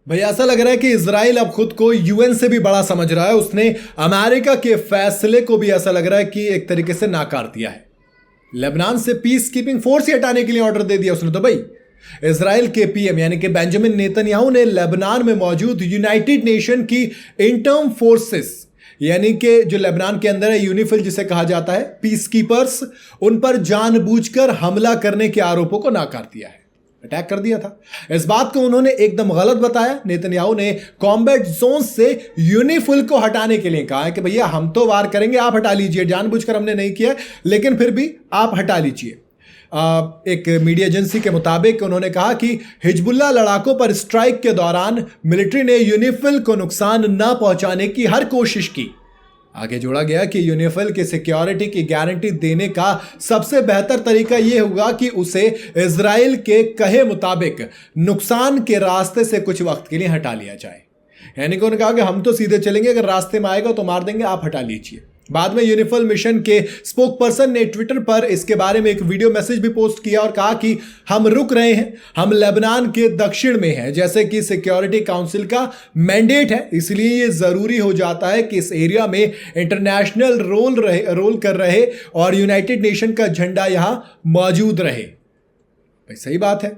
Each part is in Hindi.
भैया ऐसा लग रहा है कि इजराइल अब खुद को यूएन से भी बड़ा समझ रहा है। उसने अमेरिका के फैसले को भी ऐसा लग रहा है कि एक तरीके से नाकार दिया है। लेबनान से पीस कीपिंग फोर्स ही हटाने के लिए ऑर्डर दे दिया उसने। तो भाई इजराइल के पीएम यानी कि बेंजामिन नेतन्याहू ने लेबनान में मौजूद यूनाइटेड नेशन की इंटर्म फोर्सेस यानी कि जो लेबनान के अंदर है यूनिफिल जिसे कहा जाता है, पीस कीपर्स, उन पर जानबूझकर हमला करने के आरोपों को नाकार दिया है, अटैक कर दिया था। इस बात को उन्होंने एकदम गलत बताया। नेतन्याहू ने कॉम्बैट जोन से यूनिफिल को हटाने के लिए कहा है कि भैया हम तो वार करेंगे, आप हटा लीजिए, जानबूझकर हमने नहीं किया लेकिन फिर भी आप हटा लीजिए। एक मीडिया एजेंसी के मुताबिक उन्होंने कहा कि हिजबुल्लाह लड़ाकों पर स्ट्राइक के दौरान मिलिट्री ने यूनिफिल को नुकसान न पहुंचाने की हर कोशिश की। आगे जोड़ा गया कि यूनिफिल की सिक्योरिटी की गारंटी देने का सबसे बेहतर तरीका यह होगा कि उसे इजराइल के कहे मुताबिक नुकसान के रास्ते से कुछ वक्त के लिए हटा लिया जाए। यानी कि उन्होंने कहा कि हम तो सीधे चलेंगे, अगर रास्ते में आएगा तो मार देंगे, आप हटा लीजिए। बाद में यूनिफिल मिशन के स्पोक पर्सन ने ट्विटर पर इसके बारे में एक वीडियो मैसेज भी पोस्ट किया और कहा कि हम रुक रहे हैं, हम लेबनान के दक्षिण में हैं, जैसे कि सिक्योरिटी काउंसिल का मैंडेट है, इसलिए ये जरूरी हो जाता है कि इस एरिया में इंटरनेशनल रोल कर रहे और यूनाइटेड नेशन का झंडा यहां मौजूद रहे। भाई सही बात है।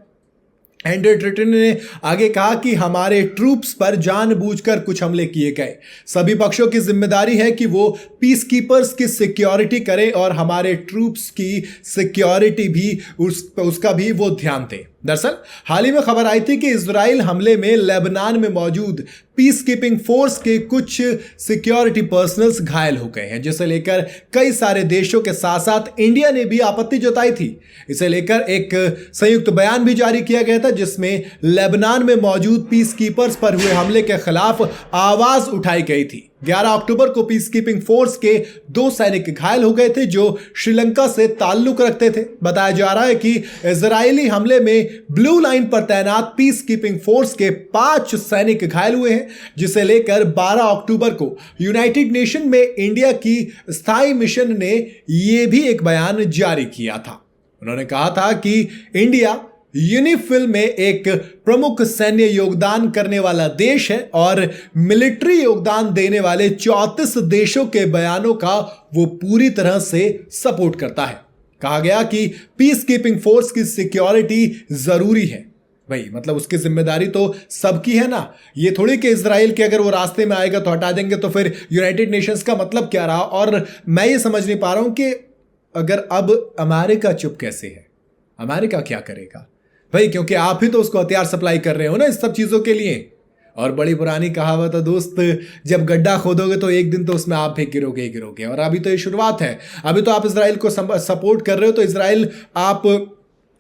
एंड्रे ट्रिटन ने आगे कहा कि हमारे ट्रूप्स पर जानबूझकर कुछ हमले किए गए, सभी पक्षों की जिम्मेदारी है कि वो पीस कीपर्स की सिक्योरिटी करें और हमारे ट्रूप्स की सिक्योरिटी भी उसका भी वो ध्यान दें। दरअसल हाल ही में खबर आई थी कि इजराइल हमले में लेबनान में मौजूद पीस कीपिंग फोर्स के कुछ सिक्योरिटी पर्सनल्स घायल हो गए हैं, जिसे लेकर कई सारे देशों के साथ साथ इंडिया ने भी आपत्ति जताई थी। इसे लेकर एक संयुक्त बयान भी जारी किया गया था जिसमें लेबनान में मौजूद पीस कीपर्स पर हुए हमले के खिलाफ आवाज उठाई गई थी। 11 अक्टूबर को पीस कीपिंग फोर्स के 2 सैनिक घायल हो गए थे जो श्रीलंका से ताल्लुक रखते थे। बताया जा रहा है कि इजरायली हमले में ब्लू लाइन पर तैनात पीस कीपिंग फोर्स के 5 सैनिक घायल हुए हैं, जिसे लेकर 12 अक्टूबर को यूनाइटेड नेशन में इंडिया की स्थायी मिशन ने यह भी एक बयान जारी किया था। उन्होंने कहा था कि इंडिया यूनिफिल में एक प्रमुख सैन्य योगदान करने वाला देश है और मिलिट्री योगदान देने वाले 34 देशों के बयानों का वो पूरी तरह से सपोर्ट करता है। कहा गया कि पीस कीपिंग फोर्स की सिक्योरिटी जरूरी है। भाई मतलब उसकी जिम्मेदारी तो सबकी है ना, ये थोड़ी कि इजराइल के अगर वो रास्ते में आएगा तो हटा देंगे, तो फिर यूनाइटेड नेशंस का मतलब क्या रहा। और मैं ये समझ नहीं पा रहा हूं कि अगर अब अमेरिका चुप कैसे है, अमेरिका क्या करेगा भाई, क्योंकि आप ही तो उसको हथियार सप्लाई कर रहे हो ना इस सब चीजों के लिए। और बड़ी पुरानी कहावत है दोस्त, जब गड्ढा खोदोगे तो एक दिन तो उसमें आप भी गिरोगे ही गिरोगे। और अभी तो ये शुरुआत है, अभी तो आप इजराइल को सपोर्ट कर रहे हो, तो इजराइल आप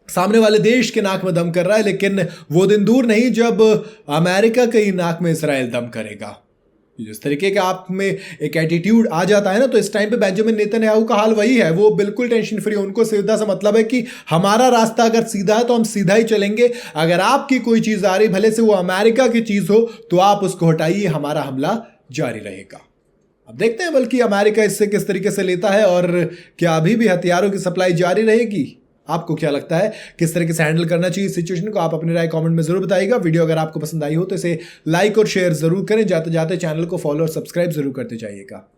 सामने वाले देश के नाक में दम कर रहा है, लेकिन वो दिन दूर नहीं जब अमेरिका के ही नाक में इजराइल दम करेगा। जिस तरीके का आप में एक एटीट्यूड आ जाता है ना, तो इस टाइम पे बेंजामिन नेतन्याहू का हाल वही है। वो बिल्कुल टेंशन फ्री, उनको सीधा सा मतलब है कि हमारा रास्ता अगर सीधा है तो हम सीधा ही चलेंगे, अगर आपकी कोई चीज आ रही भले से वो अमेरिका की चीज हो तो आप उसको हटाइए, हमारा हमला जारी रहेगा। अब देखते हैं बल्कि अमेरिका इससे किस तरीके से लेता है और क्या अभी भी हथियारों की सप्लाई जारी रहेगी। आपको क्या लगता है किस तरीके से हैंडल करना चाहिए सिचुएशन को, आप अपनी राय कमेंट में जरूर बताइएगा। वीडियो अगर आपको पसंद आई हो तो इसे लाइक और शेयर जरूर करें, जाते जाते चैनल को फॉलो और सब्सक्राइब जरूर करते जाइएगा।